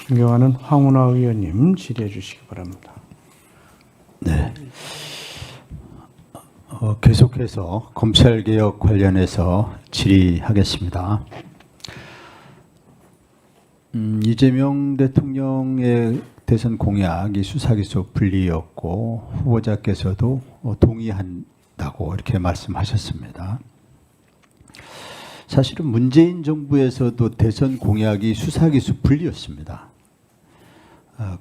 존경하는 황운하 의원님 질의해 주시기 바랍니다. 네. 계속해서 검찰개혁 관련해서 질의하겠습니다. 이재명 대통령의 대선 공약이 수사기소 분리였고 후보자께서도 동의한다고 이렇게 말씀하셨습니다. 사실은 문재인 정부에서도 대선 공약이 수사기소 분리였습니다.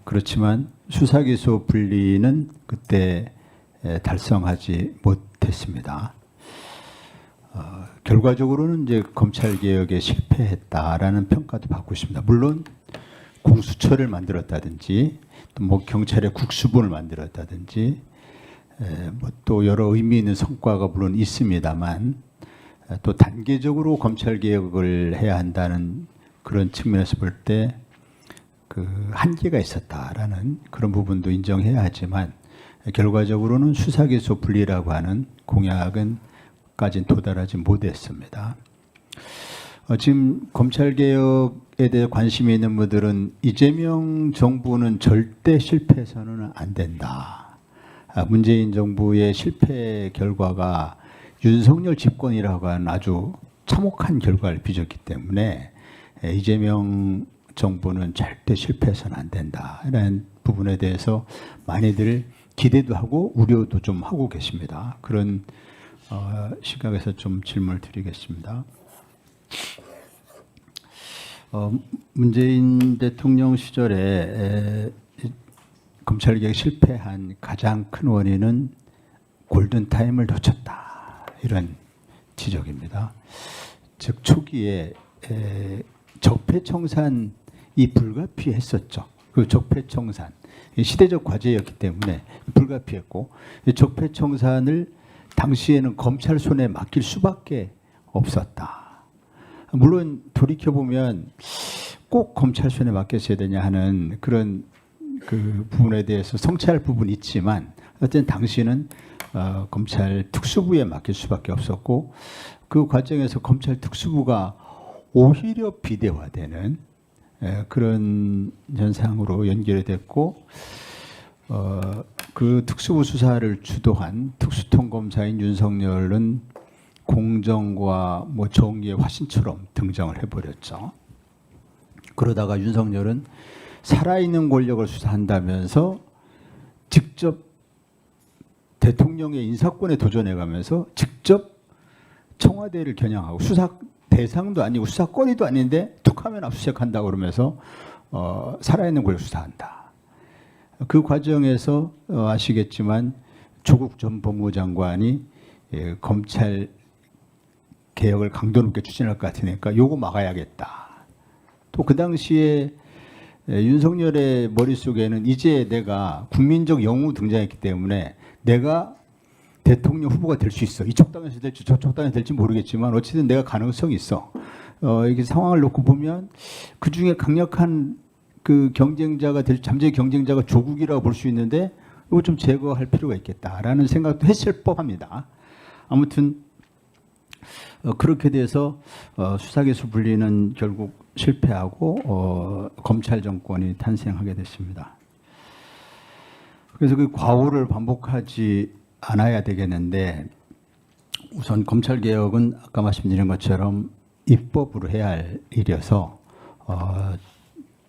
그렇지만 수사기소 분리는 그때 달성하지 못했습니다. 결과적으로는 이제 검찰 개혁에 실패했다라는 평가도 받고 있습니다. 물론 공수처를 만들었다든지 또 뭐 경찰의 국수본을 만들었다든지 뭐 또 여러 의미 있는 성과가 물론 있습니다만 또 단계적으로 검찰 개혁을 해야 한다는 그런 측면에서 볼 때 그 한계가 있었다라는 그런 부분도 인정해야 하지만 결과적으로는 수사기소 분리라고 하는 공약은까지는 도달하지 못했습니다. 지금 검찰개혁에 대해 관심이 있는 분들은 이재명 정부는 절대 실패해서는 안 된다. 문재인 정부의 실패 결과가 윤석열 집권이라고 하는 아주 참혹한 결과를 빚었기 때문에 이재명 정부는 절대 실패해서는 안 된다라는 부분에 대해서 많이들 기대도 하고 우려도 좀 하고 계십니다. 그런 시각에서 좀 질문을 드리겠습니다. 문재인 대통령 시절에 검찰개혁 실패한 가장 큰 원인은 골든타임을 놓쳤다. 이런 지적입니다. 즉 초기에 적폐청산이 불가피했었죠. 그 적폐청산 시대적 과제였기 때문에 불가피했고 적폐청산을 당시에는 검찰 손에 맡길 수밖에 없었다. 물론 돌이켜보면 꼭 검찰 손에 맡겼어야 되냐 하는 그런 그 부분에 대해서 성찰할 부분이 있지만 어쨌든 당시는 검찰 특수부에 맡길 수밖에 없었고 그 과정에서 검찰 특수부가 오히려 비대화되는 그런 현상으로 연결이 됐고 그 특수부 수사를 주도한 특수통검사인 윤석열은 공정과 뭐 정의의 화신처럼 등장을 해버렸죠. 그러다가 윤석열은 살아있는 권력을 수사한다면서 직접 대통령의 인사권에 도전해가면서 직접 청와대를 겨냥하고 수사 대상도 아니고 수사권이도 아닌데 툭하면 압수수색한다고 그러면서 살아있는 권력 수사한다. 그 과정에서 아시겠지만 조국 전 법무장관이 검찰 개혁을 강도 높게 추진할 것 같으니까 요거 막아야겠다. 또 그 당시에 윤석열의 머릿속에는 이제 내가 국민적 영웅 등장했기 때문에 내가 대통령 후보가 될 수 있어. 이쪽 당에서 될지 저쪽 당에서 될지 모르겠지만 어쨌든 내가 가능성이 있어. 이게 상황을 놓고 보면 그 중에 강력한 그 경쟁자가 잠재 경쟁자가 조국이라고 볼 수 있는데 이거 좀 제거할 필요가 있겠다라는 생각도 했을 법합니다. 아무튼 그렇게 돼서 수사기소 분리는 결국 실패하고 검찰 정권이 탄생하게 됐습니다. 그래서 그 과오를 반복하지 않아야 되겠는데 우선 검찰개혁은 아까 말씀드린 것처럼 입법으로 해야 할 일이어서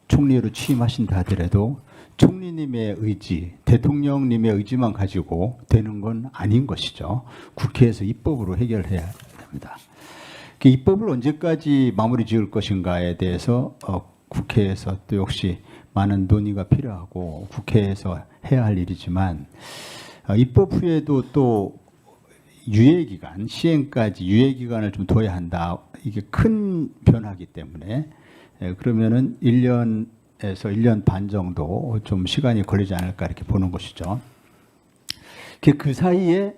총리로 취임하신다 하더라도 총리님의 의지, 대통령님의 의지만 가지고 되는 건 아닌 것이죠. 국회에서 입법으로 해결해야 됩니다. 그 입법을 언제까지 마무리 지을 것인가에 대해서 국회에서 또 역시 많은 논의가 필요하고 국회에서 해야 할 일이지만 입법 후에도 또 유예기간, 시행까지 유예기간을 좀 둬야 한다. 이게 큰 변화이기 때문에 그러면은 1년에서 1년 반 정도 좀 시간이 걸리지 않을까 이렇게 보는 것이죠. 그 사이에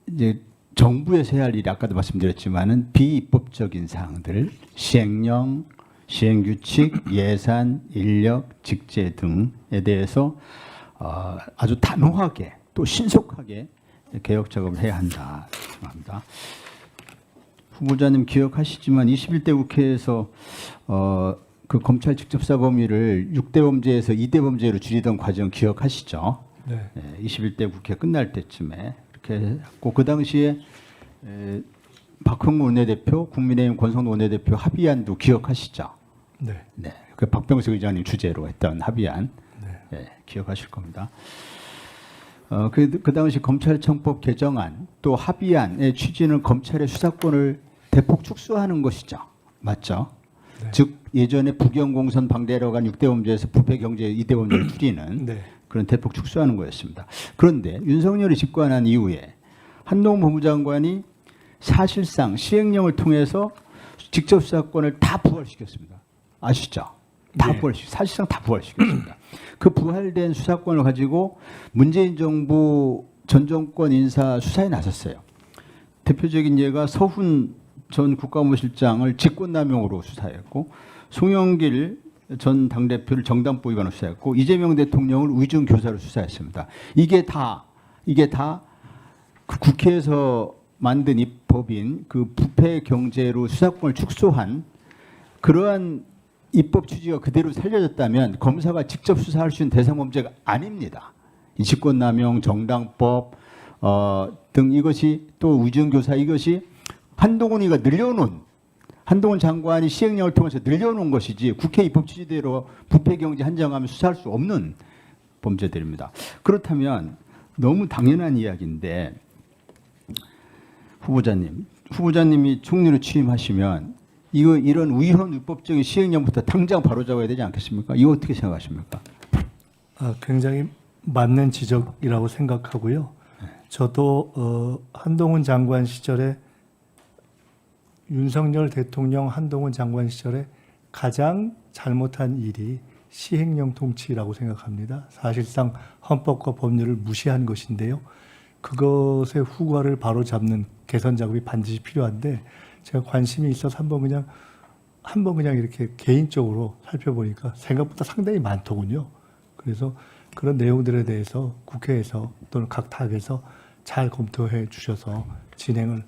이제 정부에서 해야 할 일이 아까도 말씀드렸지만은 비입법적인 사항들, 시행령, 시행규칙, 예산, 인력, 직제 등에 대해서 아주 단호하게 또 신속하게 개혁 작업을 해야 한다 생각합니다. 후보자님 기억하시지만 21대 국회에서 그 검찰 직접수사 범위를 6대 범죄에서 2대 범죄로 줄이던 과정 기억하시죠? 네. 21대 국회 끝날 때쯤에 이렇게 했고 그 당시에 박홍근 원내대표, 국민의힘 권성동 원내대표 합의안도 기억하시죠? 네. 네, 그 박병석 의장님 주재로 했던 합의안 기억하실 겁니다. 그 당시 검찰청법 개정안 또 합의안의 취지는 검찰의 수사권을 대폭 축소하는 것이죠, 맞죠? 네. 즉 예전에 부경공선 방대로 간 6대 범죄에서 부패경제 2대 범죄를 줄이는 네. 그런 대폭 축소하는 거였습니다. 그런데 윤석열이 집권한 이후에 한동훈 법무장관이 사실상 시행령을 통해서 직접 수사권을 다 부활시켰습니다. 아시죠? 다 네. 사실상 다 부활시켰습니다. 그 부활된 수사권을 가지고 문재인 정부 전 정권 인사 수사에 나섰어요. 대표적인 예가 서훈 전 국가안보실장을 직권남용으로 수사했고 송영길 전 당대표를 정당보 위반으로 수사했고 이재명 대통령을 위증교사로 수사했습니다. 이게 다 그 국회에서 만든 입법인 그 부패 경제로 수사권을 축소한 그러한 입법 취지가 그대로 살려졌다면 검사가 직접 수사할 수 있는 대상 범죄가 아닙니다. 이 직권남용, 정당법 등 이것이 또 위증교사 이것이 한동훈이가 늘려놓은 한동훈 장관이 시행령을 통해서 늘려놓은 것이지 국회 입법 취지대로 부패 경제 한정하면 수사할 수 없는 범죄들입니다. 그렇다면 너무 당연한 이야기인데 후보자님이 총리로 취임하시면 이런 위헌 위법적인 시행령부터 당장 바로잡아야 되지 않겠습니까? 이거 어떻게 생각하십니까? 굉장히 맞는 지적이라고 생각하고요. 저도 한동훈 장관 시절에 윤석열 대통령 한동훈 장관 시절에 가장 잘못한 일이 시행령 통치라고 생각합니다. 사실상 헌법과 법률을 무시한 것인데요. 그것의 후과를 바로잡는 개선 작업이 반드시 필요한데 제가 관심이 있어서 한번 그냥 이렇게 개인적으로 살펴보니까 생각보다 상당히 많더군요. 그래서 그런 내용들에 대해서 국회에서 또는 각 당에서 잘 검토해 주셔서 진행을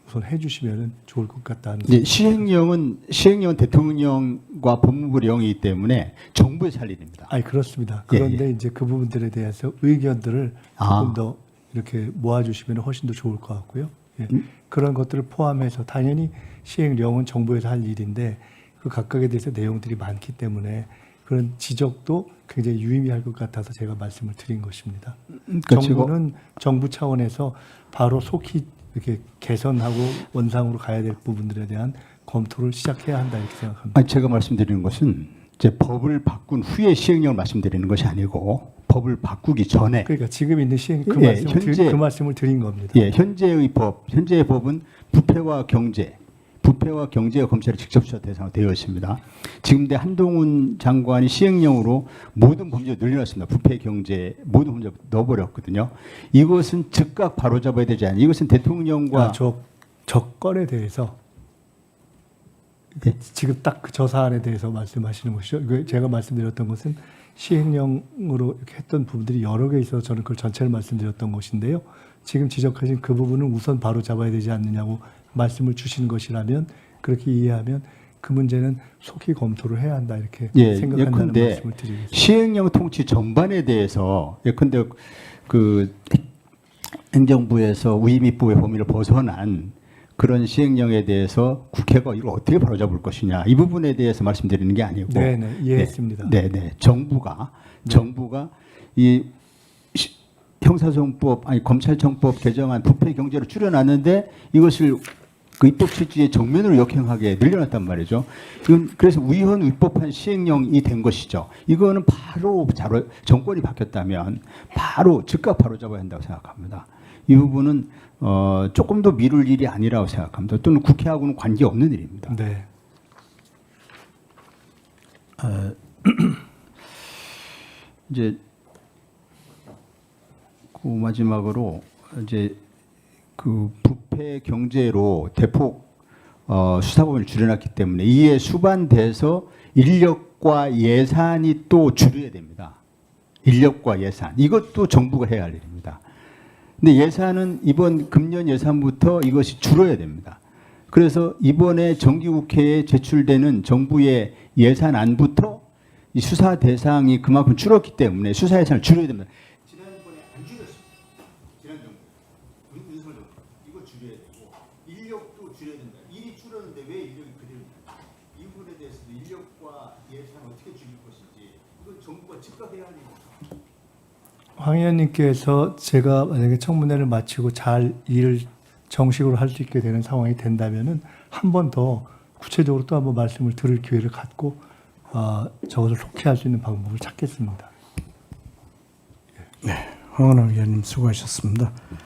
우선 해주시면 좋을 것 같다는. 네, 시행령은 대통령과 법무부 영이기 때문에 정부의 할 일입니다. 아니 그렇습니다. 그런데 이제 그 부분들에 대해서 의견들을 조금 더 이렇게 모아주시면 훨씬 더 좋을 것 같고요. 예. 그런 것들을 포함해서 당연히 시행령은 정부에서 할 일인데 그 각각에 대해서 내용들이 많기 때문에 그런 지적도 굉장히 유의미할 것 같아서 제가 말씀을 드린 것입니다. 정부는 정부 차원에서 바로 속히 이렇게 개선하고 원상으로 가야 될 부분들에 대한 검토를 시작해야 한다 이렇게 생각합니다. 아니, 제가 말씀드리는 것은 이제 법을 바꾼 후에 시행령을 말씀드리는 것이 아니고 법을 바꾸기 전에. 그러니까 지금 있는 시행 그 말씀을 드린 겁니다. 예, 현재의 법은 부패와 경제가 검찰의 직접 수사 대상으로 되어 있습니다. 지금 한동훈 장관이 시행령으로 모든 범죄를 늘려놨습니다. 부패, 경제 모든 범죄 넣어버렸거든요. 이것은 즉각 바로잡아야 되지 않나요? 이것은 대통령과 저 건에 대해서 지금 딱 저 사안에 대해서 말씀하시는 것이죠. 제가 말씀드렸던 것은 시행령으로 이렇게 했던 부분들이 여러 개 있어서 저는 그걸 전체를 말씀드렸던 것인데요. 지금 지적하신 그 부분은 우선 바로 잡아야 되지 않느냐고 말씀을 주신 것이라면 그렇게 이해하면 그 문제는 속히 검토를 해야 한다 이렇게 생각한다는 말씀을 드리겠습니다. 시행령 통치 전반에 대해서 예컨대 그 행정부에서 위임입법의 범위를 벗어난 그런 시행령에 대해서 국회가 이걸 어떻게 바로잡을 것이냐 이 부분에 대해서 말씀드리는 게 아니고 네네 이해했습니다. 네네 정부가 이 형사소송법 검찰청법 개정안 부패 경제로 줄여놨는데 이것을 그 입법 취지의 정면으로 역행하게 늘려놨단 말이죠. 이건 그래서 위헌 위법한 시행령이 된 것이죠. 이거는 바로 정권이 바뀌었다면 바로 즉각 바로잡아야 한다고 생각합니다. 이 부분은 조금 더 미룰 일이 아니라고 생각합니다. 또는 국회하고는 관계없는 일입니다. 네. 이제 그 마지막으로 이제 그 부패 경제로 대폭 수사범위를 줄여놨기 때문에 이에 수반돼서 인력과 예산이 또 줄여야 됩니다. 인력과 예산 이것도 정부가 해야 할 일입니다. 근데 예산은 이번 금년 예산부터 이것이 줄어야 됩니다. 그래서 이번에 정기국회에 제출되는 정부의 예산안부터 이 수사 대상이 그만큼 줄었기 때문에 수사 예산을 줄여야 됩니다. 지난번에 안 줄였습니다. 지난 정부, 윤석열 정부 이거 줄여야 되고 인력도 줄여야 된다. 일이 줄었는데 왜 인력이 그대로입니까? 이 부분에 대해서도 인력과 예산 어떻게 줄일 것인지 이건 정부가 즉각 해야 할 일입니다. 황 의원님께서 제가 만약에 청문회를 마치고 잘 일을 정식으로 할 수 있게 되는 상황이 된다면은 한 번 더 구체적으로 또 한번 말씀을 들을 기회를 갖고 저것을 속해할 수 있는 방법을 찾겠습니다. 황운하 의원님 수고하셨습니다.